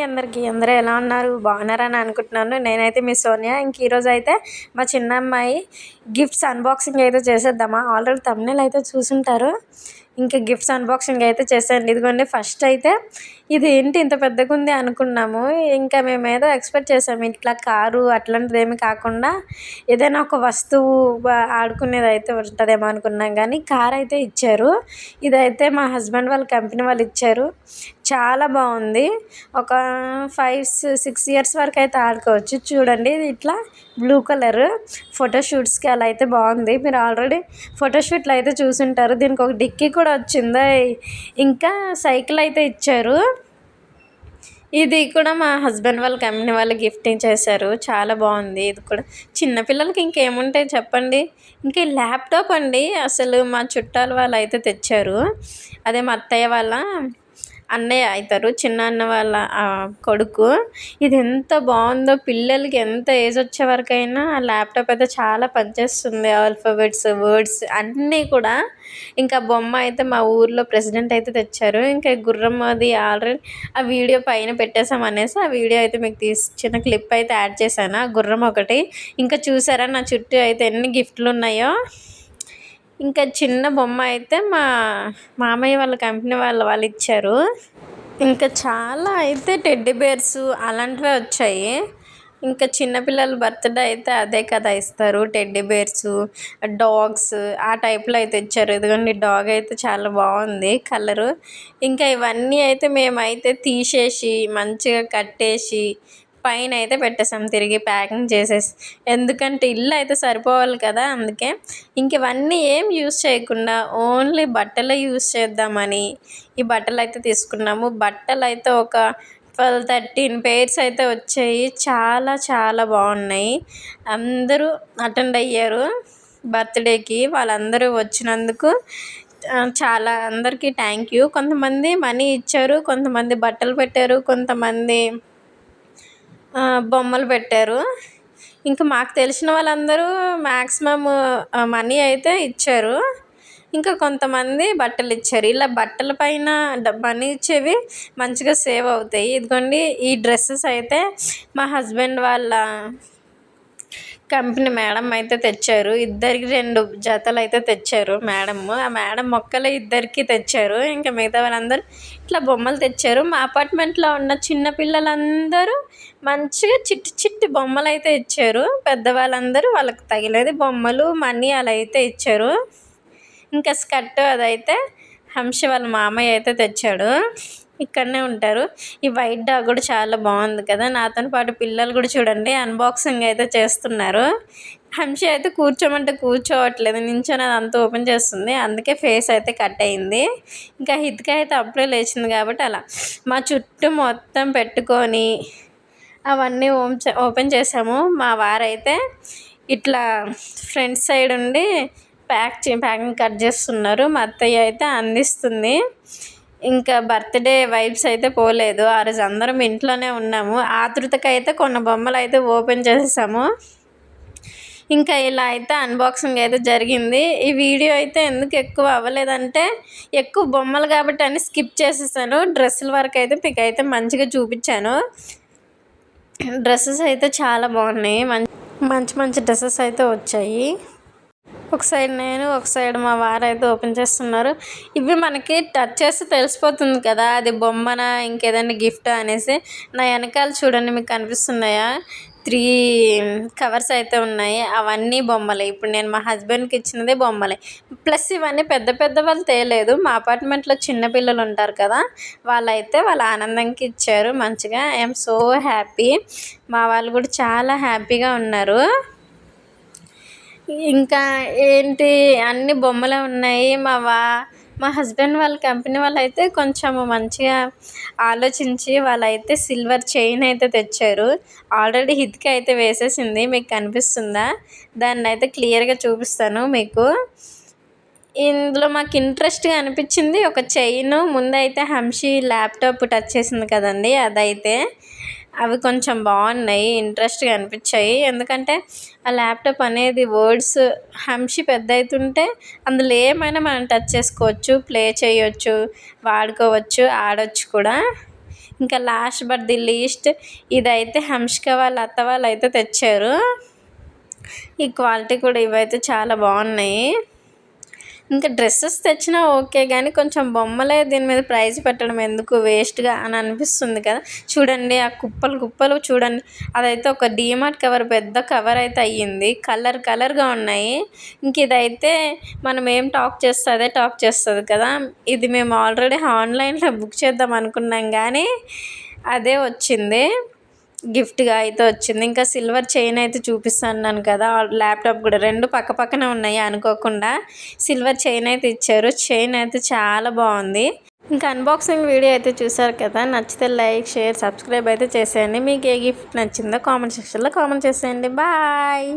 Hi అందరికీ, అందరూ ఎలా ఉన్నారు? బాగున్నారని అనుకుంటున్నాను. నేనైతే మీ సోనియా. ఈరోజు అయితే మా చిన్న అమ్మాయి గిఫ్ట్స్ అన్బాక్సింగ్ అయితే చేసేద్దామా. ఆల్రెడీ థంబ్నెయిల్ అయితే చూసుంటారు. ఇంకా గిఫ్ట్స్ అన్బాక్సింగ్ అయితే చేసేయండి. ఇదిగోండి, ఫస్ట్ అయితే ఇది ఏంటి ఇంత పెద్దగా ఉంది అనుకున్నాము. ఇంకా మేము ఏదో ఎక్స్పెక్ట్ చేసాము, ఇట్లా కారు అట్లాంటిది ఏమి కాకుండా ఏదైనా ఒక వస్తువు ఆడుకునేది అయితే ఉంటుందేమో అనుకున్నాం, కానీ కార్ అయితే ఇచ్చారు. ఇదైతే మా హస్బెండ్ వాళ్ళ కంపెనీ వాళ్ళు ఇచ్చారు. చాలా బాగుంది. ఒక 5-6 ఇయర్స్ వరకు అయితే ఆడుకోవచ్చు. చూడండి, ఇది ఇట్లా బ్లూ కలర్ ఫోటోషూట్స్కి అలా అయితే బాగుంది. మీరు ఆల్రెడీ ఫోటోషూట్లు అయితే చూసుంటారు. దీనికి ఒక డిక్కీ కూడా వచ్చింది. ఇంకా సైకిల్ అయితే ఇచ్చారు. ఇది కూడా మా హస్బెండ్ వాళ్ళ కంపెనీ వాళ్ళు గిఫ్టింగ్ చేశారు. చాలా బాగుంది. ఇది కూడా చిన్నపిల్లలకి ఇంకేముంటాయి చెప్పండి. ఇంకా ల్యాప్టాప్ అండి, అసలు మా చుట్టాల వాళ్ళు అయితే తెచ్చారు. అదే మా అత్తయ్య వాళ్ళ అన్నయ్య అవుతారు, చిన్న అన్న వాళ్ళ కొడుకు. ఇది ఎంత బాగుందో, పిల్లలకి ఎంత ఏజ్ వచ్చే వరకైనా ఆ ల్యాప్టాప్ అయితే చాలా పనిచేస్తుంది. ఆల్ఫాబెట్స్, వర్డ్స్ అన్నీ కూడా. ఇంకా బొమ్మ అయితే మా ఊర్లో ప్రెసిడెంట్ అయితే తెచ్చారు. ఇంకా గుర్రం అది ఆల్రెడీ ఆ వీడియో పైన పెట్టేసాం అనేసి ఆ వీడియో అయితే మీకు చిన్న క్లిప్ అయితే యాడ్ చేశాను. ఆ గుర్రం ఒకటి. ఇంకా చూసారా నా చుట్టూ అయితే ఎన్ని గిఫ్ట్లు ఉన్నాయో. ఇంకా చిన్న బొమ్మ అయితే మా మామయ్య వాళ్ళ కంపెనీ వాళ్ళు ఇచ్చారు. ఇంకా చాలా అయితే టెడ్డీ బేర్స్ అలాంటివే వచ్చాయి. ఇంకా చిన్నపిల్లల బర్త్డే అయితే అదే కదా ఇస్తారు, టెడ్డీ బేర్స్, డాగ్స్ ఆ టైప్లో అయితే ఇచ్చారు. ఇదిగోండి, డాగ్ అయితే చాలా బాగుంది కలరు. ఇంకా ఇవన్నీ అయితే మేమైతే తీసేసి మంచిగా కట్టేసి పైన అయితే పెట్టేసాం, తిరిగి ప్యాకింగ్ చేసేసి. ఎందుకంటే ఇల్లు అయితే సరిపోవాలి కదా, అందుకే. ఇంక ఇవన్నీ ఏం యూస్ చేయకుండా ఓన్లీ బట్టలే యూస్ చేద్దామని ఈ బట్టలు అయితే తీసుకున్నాము. బట్టలు అయితే ఒక 12-13 పేర్స్ అయితే వచ్చాయి. చాలా చాలా బాగున్నాయి. అందరూ అటెండ్ అయ్యారు బర్త్డేకి. వాళ్ళందరూ వచ్చినందుకు చాలా అందరికీ థ్యాంక్ యూ. కొంతమంది మనీ ఇచ్చారు, కొంతమంది బట్టలు పెట్టారు, కొంతమంది బొమ్మలు పెట్టారు. ఇంకా మాకు తెలిసిన వాళ్ళందరూ మ్యాక్సిమమ్ మనీ అయితే ఇచ్చారు. ఇంకా కొంతమంది బట్టలు ఇచ్చారు. ఇలా బట్టల పైన మనీ ఇచ్చేవి మంచిగా సేవ్ అవుతాయి. ఇదిగోండి, ఈ డ్రెస్సెస్ అయితే మా హస్బెండ్ వాళ్ళ కంపెనీ మేడం అయితే తెచ్చారు. ఇద్దరికి 2 జతలు అయితే తెచ్చారు మేడమ్. ఆ మేడం మొక్కలు ఇద్దరికి తెచ్చారు. ఇంకా మిగతా వాళ్ళందరూ ఇట్లా బొమ్మలు తెచ్చారు. మా అపార్ట్మెంట్లో ఉన్న చిన్న పిల్లలందరూ మంచిగా చిట్టి చిట్టి బొమ్మలు అయితే ఇచ్చారు. పెద్దవాళ్ళందరూ వాళ్ళకి తగిలేది బొమ్మలు, మనీ అలా అయితే ఇచ్చారు. ఇంకా స్కర్ట్ అదైతే హంస వాళ్ళ మామయ్య అయితే తెచ్చాడు. ఇక్కడనే ఉంటారు. ఈ వైట్ డాగ్ కూడా చాలా బాగుంది కదా. నాతో పాటు పిల్లలు కూడా చూడండి అన్బాక్సింగ్ అయితే చేస్తున్నారు. హంస అయితే కూర్చోమంటే కూర్చోవట్లేదు, నించొని అది అంతా ఓపెన్ చేస్తుంది. అందుకే ఫేస్ అయితే కట్ అయింది. ఇంకా హిత్క అయితే అప్పుడే లేచింది కాబట్టి అలా మా చుట్టూ మొత్తం పెట్టుకొని అవన్నీ ఓపెన్ చేసాము. మా వారైతే ఇట్లా ఫ్రంట్ సైడ్ ఉండి ప్యాకింగ్ కట్ చేస్తున్నారు. మా అత్తయ్య అయితే అందిస్తుంది. ఇంకా బర్త్డే వైబ్స్ అయితే పోలేదు. ఆ రోజు అందరం ఇంట్లోనే ఉన్నాము. ఆతృతకైతే కొన్ని బొమ్మలు అయితే ఓపెన్ చేసేసాము. ఇంకా ఇలా అయితే అన్బాక్సింగ్ అయితే జరిగింది. ఈ వీడియో అయితే ఎందుకు ఎక్కువ అవ్వలేదంటే ఎక్కువ బొమ్మలు కాబట్టి అని స్కిప్ చేసేసాను. డ్రెస్సుల వరకు అయితే మీకు అయితే మంచిగా చూపించాను. డ్రెస్సెస్ అయితే చాలా బాగున్నాయి. మంచి మంచి డ్రెస్సెస్ అయితే వచ్చాయి. ఒక సైడ్ నేను, ఒక సైడ్ మా వారు అయితే ఓపెన్ చేస్తున్నారు. ఇవి మనకి టచ్ చేస్తే తెలిసిపోతుంది కదా అది బొమ్మనా ఇంకేదైనా గిఫ్ట్ అనేసి. నా వెనకాల చూడండి, మీకు కనిపిస్తున్నాయా 3 కవర్స్ అయితే ఉన్నాయి. అవన్నీ బొమ్మలే. ఇప్పుడు నేను మా హస్బెండ్కి ఇచ్చినదే బొమ్మలే. ప్లస్ ఇవన్నీ పెద్ద పెద్ద వాళ్ళు తేలేదు. మా అపార్ట్మెంట్లో చిన్నపిల్లలు ఉంటారు కదా, వాళ్ళైతే వాళ్ళ ఆనందంకి ఇచ్చారు. మంచిగా ఐఎమ్ సో హ్యాపీ. మా వాళ్ళు కూడా చాలా హ్యాపీగా ఉన్నారు. ఇంకా ఏంటి అన్ని బొమ్మలే ఉన్నాయి. మా హస్బెండ్ వాళ్ళ కంపెనీ వాళ్ళు అయితే కొంచెం మంచిగా ఆలోచించి వాళ్ళైతే సిల్వర్ చైన్ అయితే తెచ్చారు. ఆల్రెడీ హిత్క అయితే వేసేసింది, మీకు కనిపిస్తుందా? దాన్ని అయితే క్లియర్గా చూపిస్తాను మీకు. ఇందులో మాకు ఇంట్రెస్ట్గా అనిపించింది ఒక చైను. ముందైతే హంషి ల్యాప్టాప్ టచ్ చేసింది కదండి, అదైతే అవి కొంచెం బాగున్నాయి, ఇంట్రెస్ట్గా అనిపించాయి. ఎందుకంటే ఆ ల్యాప్టాప్ అనేది వర్డ్స్ హంషి పెద్ద అవుతుంటే అందులో ఏమైనా మనం టచ్ చేసుకోవచ్చు, ప్లే చేయొచ్చు, వాడుకోవచ్చు, ఆడొచ్చు కూడా. ఇంకా లాస్ట్ బట్ ది లీస్ట్ ఇదైతే హంసిక వాళ్ళ అత్త వాళ్ళు అయితే తెచ్చారు. ఈ క్వాలిటీ కూడా ఇవైతే చాలా బాగున్నాయి. ఇంకా డ్రెస్సెస్ తెచ్చినా ఓకే కానీ కొంచెం బొమ్మలే దీని మీద ప్రైస్ పెట్టడం ఎందుకు వేస్ట్గా అని అనిపిస్తుంది కదా. చూడండి ఆ కుప్పలు కుప్పలు చూడండి, అదైతే ఒక డీమార్ట్ కవర్ పెద్ద కవర్ అయితే అయ్యింది. కలర్గా ఉన్నాయి. ఇంక ఇదైతే మనం ఏం టాక్ చేస్తే అదే టాక్ చేస్తుంది కదా. ఇది మేము ఆల్రెడీ ఆన్లైన్లో బుక్ చేద్దాం అనుకున్నాం కానీ అదే వచ్చింది, గిఫ్ట్గా అయితే వచ్చింది. ఇంకా సిల్వర్ చైన్ అయితే చూపిస్తున్నాను కదా, ల్యాప్టాప్ కూడా 2 పక్క పక్కనే ఉన్నాయి. అనుకోకుండా సిల్వర్ చైన్ అయితే ఇచ్చారు. చైన్ అయితే చాలా బాగుంది. ఇంకా అన్బాక్సింగ్ వీడియో అయితే చూసారు కదా, నచ్చితే లైక్ షేర్ సబ్స్క్రైబ్ అయితే చేసేయండి. మీకు ఏ గిఫ్ట్ నచ్చిందో కామెంట్ సెక్షన్లో కామెంట్ చేసేయండి. బాయ్.